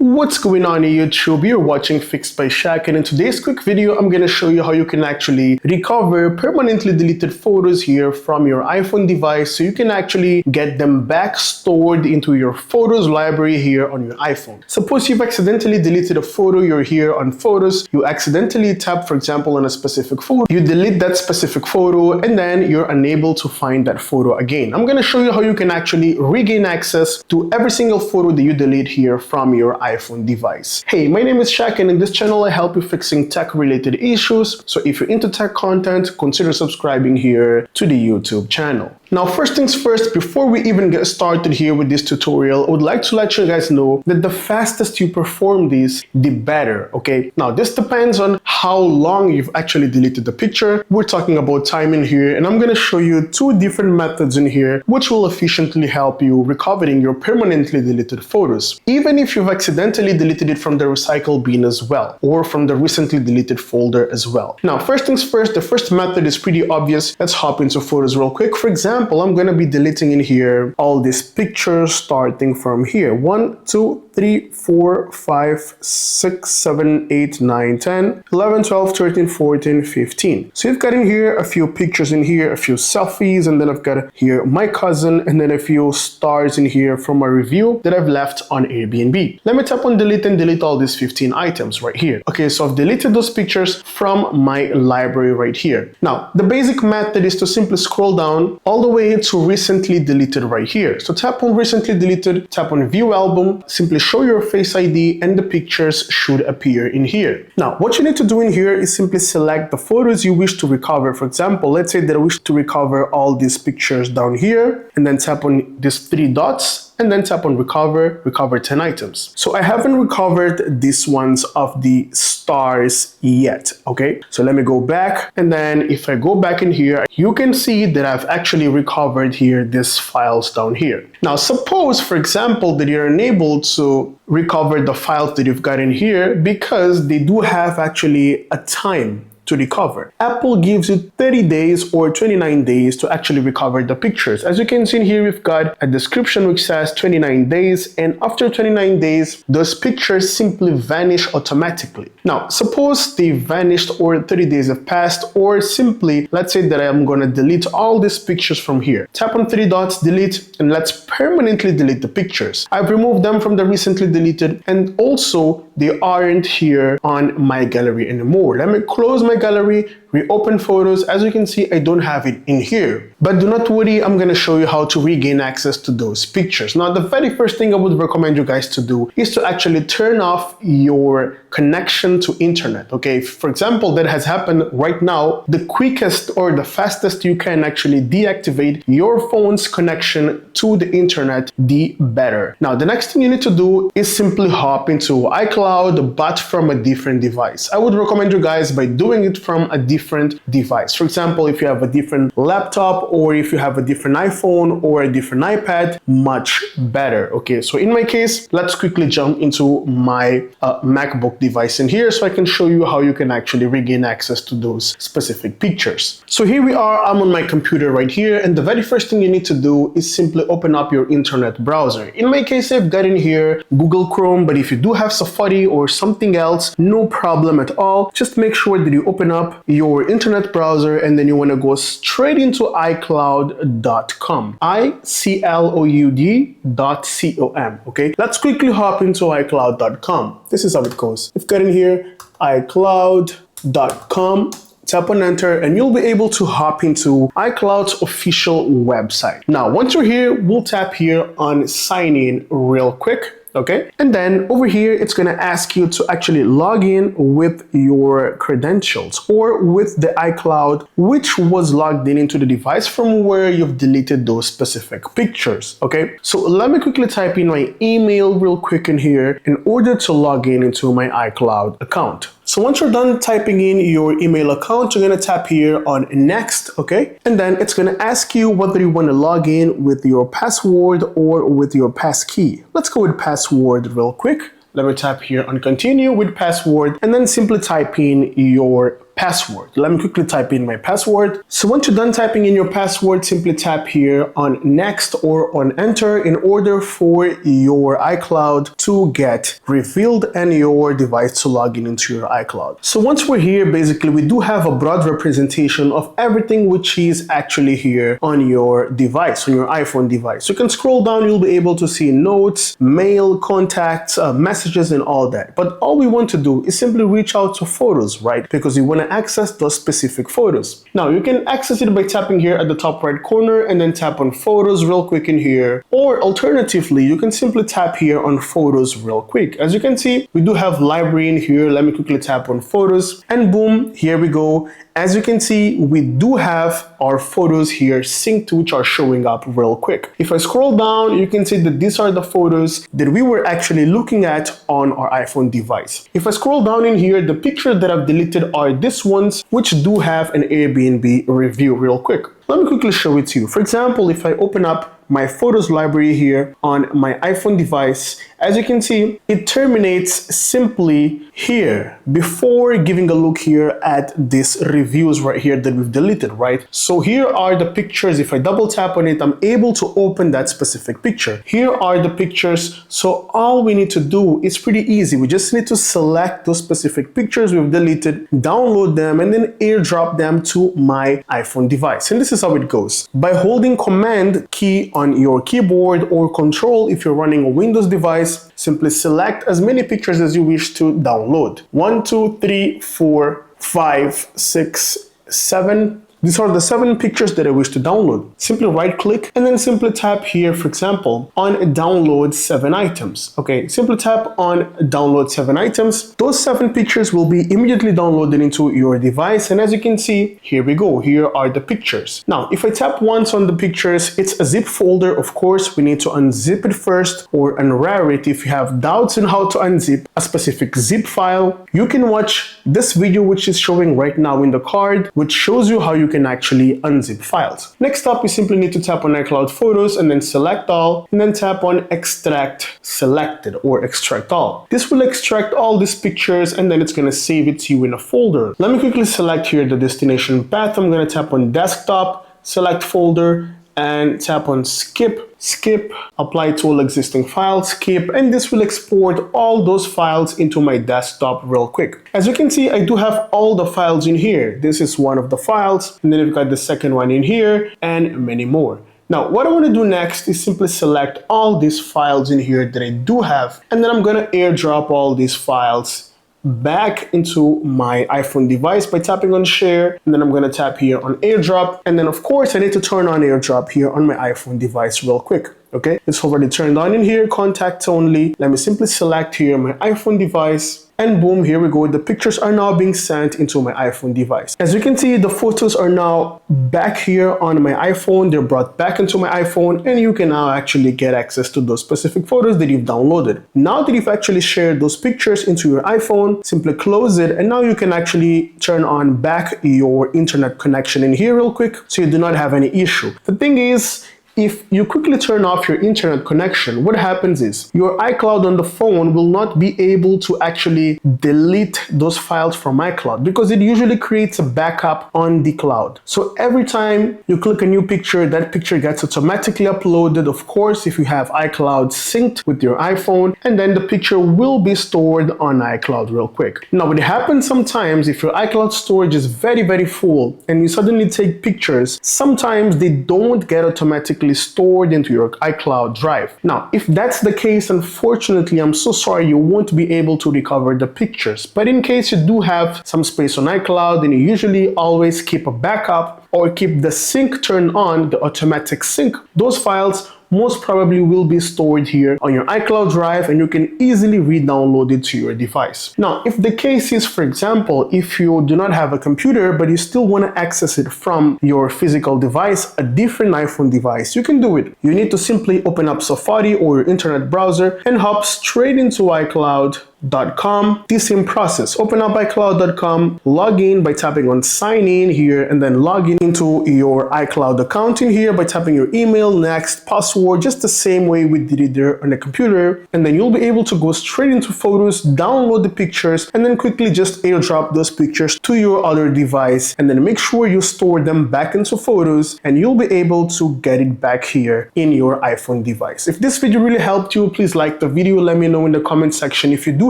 What's going on YouTube? You're watching Fixed by Shaq, and in today's quick video I'm going to show you how you can actually recover permanently deleted photos here from your iPhone device so you can actually get them back stored into your photos library here on your iPhone. Suppose you've accidentally deleted a photo, you're here on photos, you accidentally tap for example on a specific photo, you delete that specific photo and then you're unable to find that photo again. I'm going to show you how you can actually regain access to every single photo that you delete here from your iPhone device. Hey, my name is Shaq, and in this channel I help you fixing tech related issues. So if you're into tech content, consider subscribing here to the YouTube channel. Now, first things first, before we even get started here with this tutorial, I would like to let you guys know that the fastest you perform this, the better, okay? Now, this depends on how long you've actually deleted the picture. We're talking about time in here, and I'm gonna show you two different methods in here which will efficiently help you recovering your permanently deleted photos, even if you've accidentally deleted it from the recycle bin as well, or from the recently deleted folder as well. Now, first things first, the first method is pretty obvious. Let's hop into photos real quick. For example, I'm going to be deleting in here all these pictures starting from here. 1, 2, 3, 4, 5, 6, 7, 8, 9, 10, 11, 12, 13, 14, 15. So you've got in here a few pictures in here, a few selfies, and then I've got here my cousin, and then a few stars in here from a review that I've left on Airbnb. Let me tap on delete and delete all these 15 items right here. Okay, so I've deleted those pictures from my library right here. Now, the basic method is to simply scroll down all the way to recently deleted right here. So tap on recently deleted, tap on view album, simply show your Face ID, and the pictures should appear in here. Now, what you need to do in here is simply select the photos you wish to recover. For example, let's say that I wish to recover all these pictures down here, and then tap on these three dots, and then tap on recover 10 items. So I haven't recovered these ones of the stars yet, okay? So let me go back, and then if I go back in here, you can see that I've actually recovered here these files down here. Now, suppose, for example, that you're unable to recover the files that you've got in here because they do have actually a time to recover. Apple gives you 30 days or 29 days to actually recover the pictures. As you can see here, we've got a description which says 29 days, and after 29 days, those pictures simply vanish automatically. Now, suppose they vanished or 30 days have passed, or simply, let's say that I'm gonna delete all these pictures from here. Tap on three dots, delete, and let's permanently delete the pictures. I've removed them from the recently deleted, and also they aren't here on my gallery anymore. Let me close my gallery, reopen photos. As you can see, I don't have it in here. But do not worry, I'm gonna show you how to regain access to those pictures. Now, the very first thing I would recommend you guys to do is to actually turn off your connection to internet, okay? For example, that has happened right now. The quickest or the fastest you can actually deactivate your phone's connection to the internet, the better. Now, the next thing you need to do is simply hop into iCloud, but from a different device. I would recommend you guys by doing it from a different device. For example, if you have a different laptop, or if you have a different iPhone or a different iPad, much better. Okay, so in my case, let's quickly jump into my MacBook device in here so I can show you how you can actually regain access to those specific pictures. So here we are, I'm on my computer right here, and the very first thing you need to do is simply open up your internet browser. In my case, I've got in here Google Chrome, but if you do have Safari or something else, no problem at all. Just make sure that you open up your internet browser, and then you want to go straight into iCloud.com. iCloud.com. Okay, let's quickly hop into iCloud.com. This is how it goes. If you get in here, iCloud.com, tap on enter, and you'll be able to hop into iCloud's official website. Now, once you're here, we'll tap here on sign in real quick. Okay, and then over here it's going to ask you to actually log in with your credentials or with the iCloud which was logged in into the device from where you've deleted those specific pictures. Okay, so let me quickly type in my email real quick in here in order to log in into my iCloud account. So once you're done typing in your email account, you're going to tap here on next, okay? And then it's going to ask you whether you want to log in with your password or with your passkey. Let's go with password real quick. Let me tap here on continue with password, and then simply type in your password. Let me quickly type in my password. So once you're done typing in your password, simply tap here on next or on enter in order for your iCloud to get revealed and your device to log in into your iCloud. So once we're here, basically we do have a broad representation of everything which is actually here on your device, on your iPhone device. You can scroll down, you'll be able to see notes, mail, contacts, messages, and all that. But all we want to do is simply reach out to photos, right? Because we want to access those specific photos. Now you can access it by tapping here at the top right corner and then tap on photos real quick in here, or alternatively you can simply tap here on photos real quick. As you can see, we do have library in here. Let me quickly tap on photos and boom, here we go. As you can see, we do have our photos here synced, which are showing up real quick. If I scroll down, you can see that these are the photos that we were actually looking at on our iPhone device. If I scroll down in here, the pictures that I've deleted are these ones, which do have an Airbnb review real quick. Let me quickly show it to you. For example, if I open up my photos library here on my iPhone device, as you can see, it terminates simply here before giving a look here at these reviews right here that we've deleted, right? So here are the pictures. If I double tap on it, I'm able to open that specific picture. Here are the pictures. So all we need to do is pretty easy. We just need to select those specific pictures we've deleted, download them, and then airdrop them to my iPhone device. And this is how it goes. By holding Command key on your keyboard or Control if you're running a Windows device, simply select as many pictures as you wish to download. 1, 2, 3, 4, 5, 6, 7. These are the 7 pictures that I wish to download. Simply right click and then simply tap here, for example, on download 7 items. Okay, simply tap on download 7 items. Those 7 pictures will be immediately downloaded into your device. And as you can see, here we go. Here are the pictures. Now, if I tap once on the pictures, it's a zip folder. Of course, we need to unzip it first or unrar it. If you have doubts on how to unzip a specific zip file, you can watch this video, which is showing right now in the card, which shows you how you can actually unzip files. Next up, we simply need to tap on iCloud Photos and then select all, and then tap on extract selected or extract all. This will extract all these pictures and then it's going to save it to you in a folder. Let me quickly select here the destination path. I'm going to tap on desktop, select folder, and tap on skip, apply to all existing files, skip, and this will export all those files into my desktop real quick. As you can see, I do have all the files in here. This is one of the files, and then we've got the second one in here, and many more. Now, what I want to do next is simply select all these files in here that I do have, and then I'm going to airdrop all these files back into my iPhone device by tapping on share, and then I'm going to tap here on airdrop, and then of course I need to turn on airdrop here on my iPhone device real quick. Okay, it's already turned on in here, contacts only. Let me simply select here my iPhone device, and boom, here we go. The pictures are now being sent into my iPhone device. As you can see, the photos are now back here on my iPhone. They're brought back into my iPhone, and you can now actually get access to those specific photos that you've downloaded. Now that you've actually shared those pictures into your iPhone, simply close it, and now you can actually turn on back your internet connection in here real quick so you do not have any issue. The thing is, if you quickly turn off your internet connection, what happens is your iCloud on the phone will not be able to actually delete those files from iCloud because it usually creates a backup on the cloud. So every time you click a new picture, that picture gets automatically uploaded, of course, if you have iCloud synced with your iPhone, and then the picture will be stored on iCloud real quick. Now, what happens sometimes if your iCloud storage is very, very full and you suddenly take pictures, sometimes they don't get automatically stored into your iCloud drive. Now, if that's the case, unfortunately, I'm so sorry, you won't be able to recover the pictures. But in case you do have some space on iCloud, then you usually always keep a backup or keep the sync turned on, the automatic sync. Those files most probably will be stored here on your iCloud drive, and you can easily re-download it to your device. Now, if the case is, for example, if you do not have a computer but you still want to access it from your physical device, a different iPhone device, you can do it. You need to simply open up Safari or your internet browser and hop straight into iCloud, iCloud.com. The same process. Open up iCloud.com, log in by tapping on sign in here, and then log in into your iCloud account in here by tapping your email, next, password, just the same way we did it there on the computer. And then you'll be able to go straight into Photos, download the pictures, and then quickly just airdrop those pictures to your other device. And then make sure you store them back into Photos, and you'll be able to get it back here in your iPhone device. If this video really helped you, please like the video, let me know in the comment section if you do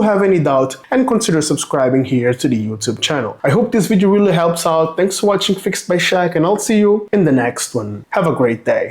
have any doubt, and consider subscribing here to the YouTube channel. I hope this video really helps out. Thanks for watching Fixed by Shaq, and I'll see you in the next one. Have a great day.